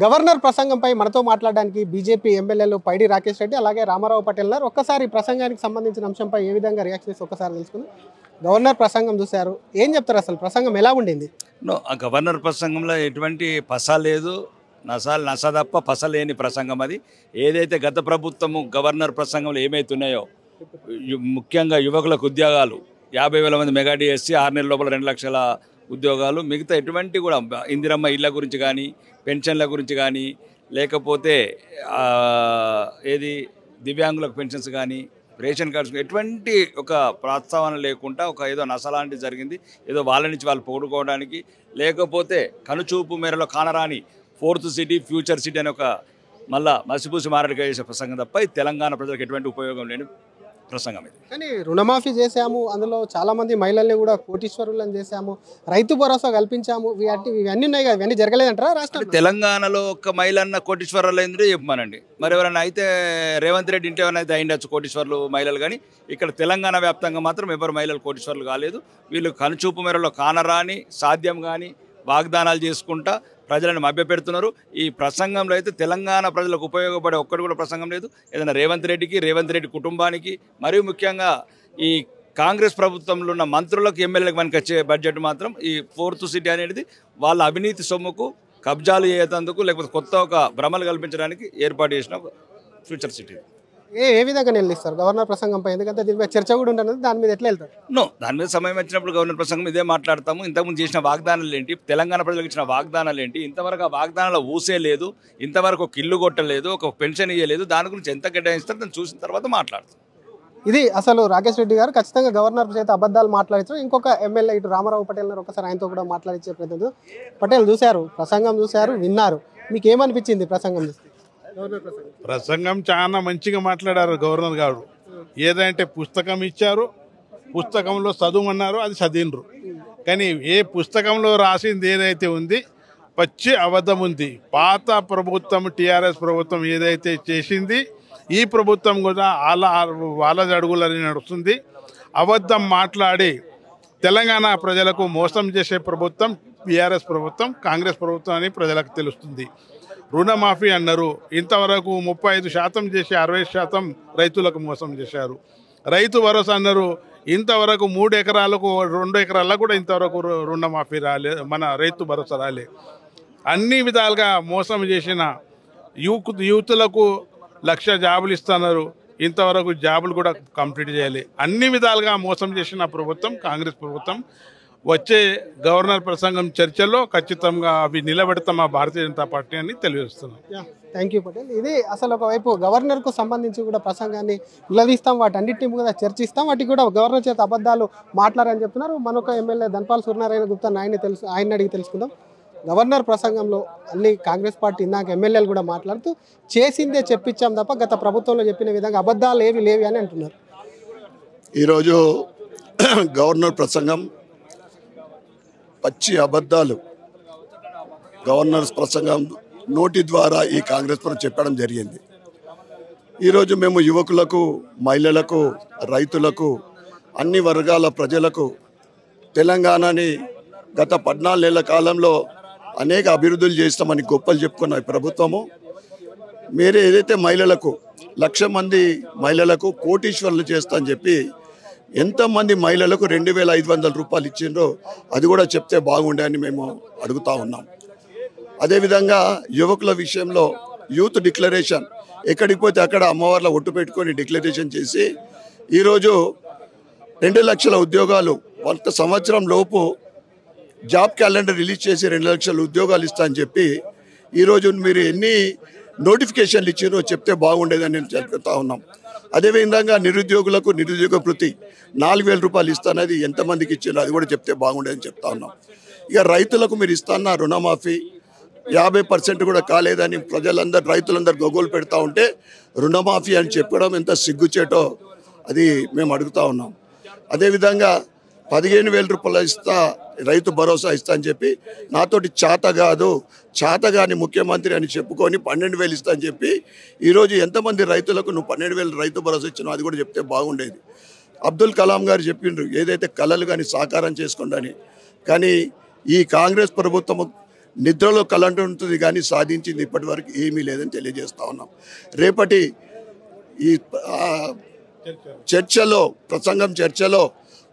Governor ప్రసంగంపై మనతో మాట్లాడడానికి BJP ఎమ్మెల్యేలు పైడి రాకేష్ రెడ్డి అలాగే రామారావు పటేల్ గారు ఒక్కసారి ప్రసంగానికి సంబంధించిన అంశంపై ఏ విధంగా రియాక్ట్ చేసి ఒక్కసారి తెలుసుకుందాం. గవర్నర్ ప్రసంగం చూశారు, ఏం చెప్తారు? అసలు ప్రసంగం ఎలా ఉండింది? ఆ గవర్నర్ ప్రసంగంలో ఎటువంటి పస లేదు, నస తప్ప పస లేని ప్రసంగం అది. ఏదైతే గత ప్రభుత్వము గవర్నర్ ప్రసంగంలో ఏమైతున్నాయో, ముఖ్యంగా యువకులకు ఉద్యోగాలు 50,000 మంది మెగా డిఎస్సి 6 నెలల లోపల 2 లక్షల ఉద్యోగాలు, మిగతా ఎటువంటి కూడా ఇందిరమ్మ ఇళ్ళ గురించి కానీ, పెన్షన్ల గురించి కానీ, లేకపోతే ఏది దివ్యాంగులకు పెన్షన్స్ కానీ, రేషన్ కార్డ్స్, ఎటువంటి ఒక ప్రస్తావన లేకుండా ఒక ఏదో నసలాంటి జరిగింది. ఏదో వాళ్ళ నుంచి వాళ్ళు పోగొట్టుకోవడానికి, లేకపోతే కనుచూపు మేరలో కానరాని 4th సిటీ ఫ్యూచర్ సిటీ అనే ఒక మళ్ళా మసిపూసి మారడిగా చేసే ప్రసంగం తప్ప ఈ తెలంగాణ ప్రజలకు ఎటువంటి ఉపయోగం లేని ప్రసంగం ఇది. కానీ రుణమాఫీ చేశాము, అందులో చాలామంది మహిళల్ని కూడా కోటీశ్వరులను చేశాము, రైతు భరోసా కల్పించాము, ఇవన్నీ ఉన్నాయి కదా, ఇవన్నీ జరగలేదంటారా? రాష్ట్రం తెలంగాణలో ఒక మహిళన్న కోటీశ్వరులు అయిందో చెప్పమానండి. మరి ఎవరైనా అయితే రేవంత్ రెడ్డి ఇంటి ఎవరైనా అయితే అయిండొచ్చు కోటీశ్వరులు మహిళలు, కానీ ఇక్కడ తెలంగాణ వ్యాప్తంగా మాత్రం ఎవరు మహిళలు కోటీశ్వరులు కాలేదు. వీళ్ళు కనుచూపు మేరలో కానరాని సాధ్యం కానీ వాగ్దానాలు చేసుకుంటా ప్రజలను మభ్యపెడుతున్నారు. ఈ ప్రసంగంలో అయితే తెలంగాణ ప్రజలకు ఉపయోగపడే ఒక్కటి కూడా ప్రసంగం లేదు. ఏదైనా రేవంత్ రెడ్డి కుటుంబానికి, మరియు ముఖ్యంగా ఈ కాంగ్రెస్ ప్రభుత్వంలో ఉన్న మంత్రులకు, ఎమ్మెల్యేలకు మనకి వచ్చే బడ్జెట్ మాత్రం ఈ 4th సిటీ అనేది వాళ్ళ అవినీతి సొమ్ముకు కబ్జాలు చేసేందుకు, లేకపోతే కొత్త ఒక భ్రమలు కల్పించడానికి ఏర్పాటు చేసిన ఫ్యూచర్ సిటీ. ఏ విధంగా నిలదీస్తారు గవర్నర్ ప్రసంగంపై? ఎందుకంటే దీనిపై చర్చ కూడా ఉంటుంది, దాని మీద ఎట్లా వెళ్తారు? దాని మీద సమయం వచ్చినప్పుడు గవర్నర్ ప్రసంగం ఇదే మాట్లాడతాము. ఇంతకుముందు చేసిన వాగ్దానాలు ఏంటి, తెలంగాణ ప్రజలకు ఇచ్చిన వాగ్దానాలు ఏంటి, ఇంతవరకు ఆ వాగ్దానాల ఊసే లేదు, ఇంతవరకు ఒక ఇల్లు కొట్టలేదు, ఒక పెన్షన్ ఇవ్వలేదు, దాని గురించి ఎంత కేటాయిస్తారు దాన్ని చూసిన తర్వాత మాట్లాడతాం. ఇది అసలు రాకేష్ రెడ్డి గారు ఖచ్చితంగా గవర్నర్ చేత అబద్ధాలు మాట్లాడించారు. ఇంకొక ఎమ్మెల్యే ఇటు రామారావు పటేల్ గారు ఒకసారి ఆయనతో కూడా మాట్లాడించే ప్రయత్నం. పటేల్ చూశారు, ప్రసంగం చూశారు, విన్నారు, మీకు ఏమనిపించింది ప్రసంగం చూస్తే? ప్రసంగం చాలా మంచిగా మాట్లాడారు గవర్నర్ గారు. ఏదంటే పుస్తకం ఇచ్చారు, పుస్తకంలో చదువుమన్నారు, అది చదివినరు. కానీ ఏ పుస్తకంలో రాసింది ఏదైతే ఉంది పచ్చి అబద్ధం ఉంది. పాత ప్రభుత్వం టీఆర్ఎస్ ప్రభుత్వం ఏదైతే చేసింది, ఈ ప్రభుత్వం కూడా వాళ్ళ అడుగులని నడుస్తుంది. అబద్ధం మాట్లాడి తెలంగాణ ప్రజలకు మోసం చేసే ప్రభుత్వం టీఆర్ఎస్ ప్రభుత్వం, కాంగ్రెస్ ప్రభుత్వం అని ప్రజలకు తెలుస్తుంది. రుణమాఫీ అన్నారు, ఇంతవరకు 35% చేసి 60% రైతులకు మోసం చేశారు. రైతు భరోసా అన్నారు, ఇంతవరకు 3 ఎకరాలకు 2 ఎకరాలకు కూడా ఇంతవరకు రుణమాఫీ రాలే, మన రైతు భరోసా రాలే. అన్ని విధాలుగా మోసం చేసిన యూత్లకు 1,00,000 జాబులు ఇస్తున్నారు, ఇంతవరకు జాబులు కూడా కంప్లీట్ చేయాలి. అన్ని విధాలుగా మోసం చేసిన ప్రభుత్వం కాంగ్రెస్ ప్రభుత్వం. వచ్చే గవర్నర్ ప్రసంగం చర్చల్లో ఖచ్చితంగా అవి నిలబెడతామా భారతీయ జనతా పార్టీ అని తెలియజేస్తున్నాం. Thank you Patel. ఇది అసలు ఒకవైపు గవర్నర్కు సంబంధించి కూడా ప్రసంగాన్ని నిలదీస్తాం, వాటన్నిటిని కూడా చర్చిస్తాం, వాటికి కూడా గవర్నర్ చేత అబద్ధాలు మాట్లాడని చెప్తున్నారు. మనొక ఎమ్మెల్యే ధన్పాల్ సూర్యనారాయణ గుప్తా ఆయన అడిగి తెలుసుకుందాం. గవర్నర్ ప్రసంగంలో అన్ని కాంగ్రెస్ పార్టీ ఇందాక ఎమ్మెల్యేలు కూడా మాట్లాడుతూ చేసిందే చెప్పించాం తప్ప గత ప్రభుత్వంలో చెప్పిన విధంగా అబద్ధాలు ఏవి లేవి అని అంటున్నారు. ఈరోజు గవర్నర్ ప్రసంగం పచ్చి అబద్ధాలు. గవర్నర్ ప్రసంగం నోటి ద్వారా ఈ కాంగ్రెస్ ప్రభుత్వం చెప్పడం జరిగింది. ఈరోజు మేము యువకులకు, మహిళలకు, రైతులకు, అన్ని వర్గాల ప్రజలకు తెలంగాణని గత 14 నెలల కాలంలో అనేక అభివృద్ధులు చేస్తామని గొప్పలు చెప్పుకున్న ప్రభుత్వము మీరు ఏదైతే మహిళలకు 1,00,000 మంది మహిళలకు కోటీశ్వరులు చేస్తా అని చెప్పి ఎంతమంది మహిళలకు 2,500 రూపాయలు ఇచ్చిండ్రో అది కూడా చెప్తే బాగుండే అని మేము అడుగుతూ ఉన్నాం. అదేవిధంగా యువకుల విషయంలో యూత్ డిక్లరేషన్ ఎక్కడికి పోతే అక్కడ అమ్మవార్ల ఒట్టు పెట్టుకొని డిక్లరేషన్ చేసి ఈరోజు 2 లక్షల ఉద్యోగాలు 1 సంవత్సరం లోపు జాబ్ క్యాలెండర్ రిలీజ్ చేసి 2 లక్షల ఉద్యోగాలు ఇస్తా అని చెప్పి ఈరోజు మీరు ఎన్ని నోటిఫికేషన్లు ఇచ్చారో చెప్తే బాగుండేదని నేను చెప్తా ఉన్నాం. అదేవిధంగా నిరుద్యోగులకు నిరుద్యోగ వృత్తి 4,000 రూపాయలు ఇస్తానది ఎంతమందికి ఇచ్చారో అది కూడా చెప్తే బాగుండేదని చెప్తా ఉన్నాం. ఇక రైతులకు మీరు ఇస్తాన్న రుణమాఫీ 50% కూడా కాలేదని రైతులందరూ గొగ్గోలు పెడతా ఉంటే రుణమాఫీ అని చెప్పడం ఎంత సిగ్గుచేటో అది మేము అడుగుతూ ఉన్నాం. అదేవిధంగా 15,000 రూపాయలు ఇస్తా, రైతు భరోసా ఇస్తా అని చెప్పి నాతోటి చాతగాని ముఖ్యమంత్రి అని చెప్పుకొని 12,000 ఇస్తా అని చెప్పి ఈరోజు ఎంతమంది రైతులకు నువ్వు 12,000 రైతు భరోసా ఇచ్చినావు అది కూడా చెప్తే బాగుండేది. అబ్దుల్ కలాం గారు చెప్పిండ్రు ఏదైతే కళలు కానీ సాకారం చేసుకోండి. కానీ ఈ కాంగ్రెస్ ప్రభుత్వం నిద్రలో కలంటుంది కానీ సాధించింది ఇప్పటి వరకు ఏమీ లేదని తెలియజేస్తా ఉన్నాం. రేపటి ఈ చర్చలో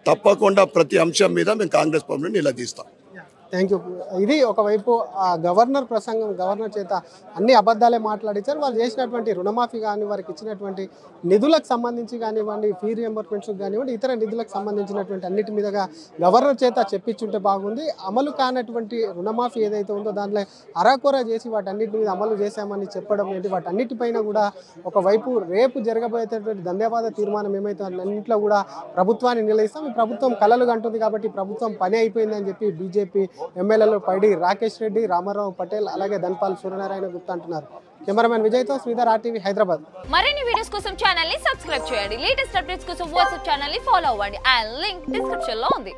తప్పకుండా ప్రతి అంశం మీద మేము కాంగ్రెస్ పార్టీని నిలదీస్తాం. Thank you. ఇది ఒకవైపు గవర్నర్ ప్రసంగం, గవర్నర్ చేత అన్ని అబద్ధాలే మాట్లాడించారు. వాళ్ళు చేసినటువంటి రుణమాఫీ కానీ, వారికి ఇచ్చినటువంటి నిధులకు సంబంధించి కానివ్వండి, ఫీ రియంబర్స్మెంట్స్ కానివ్వండి, ఇతర నిధులకు సంబంధించినటువంటి అన్నిటి మీదుగా గవర్నర్ చేత చెప్పించుంటే బాగుంది. అమలు కానటువంటి రుణమాఫీ ఏదైతే ఉందో దాంట్లో అరాకొర చేసి వాటన్నిటి మీద అమలు చేశామని చెప్పడం ఏంటి, వాటన్నిటిపైన కూడా ఒకవైపు రేపు జరగబోయేటటువంటి ధన్యవాద తీర్మానం ఏమైతే అన్నింటిలో కూడా ప్రభుత్వాన్ని నిలదీస్తాం. ఈ ప్రభుత్వం కలలు కంటుంది కాబట్టి ప్రభుత్వం పని అయిపోయిందని చెప్పి బీజేపీ ఎమ్మెల్యేలు పైడి రాకేష్ రెడ్డి, రామారావు పటేల్, అలాగే ధన్పాల్ సూర్యనారాయణ గుప్తా అంటున్నారు. కెమెరామెన్ విజయ్తో శ్రీధర్, RTV హైదరాబాద్. మరిన్ని వీడియోస్ కోసం ఛానల్ ని సబ్స్క్రైబ్ చేయండి. లేటెస్ట్ అప్డేట్స్ కోసం వాట్సాప్ ఛానల్ ని ఫాలో అవ్వండి. ఆ లింక్ డిస్క్రిప్షన్ లో ఉంది.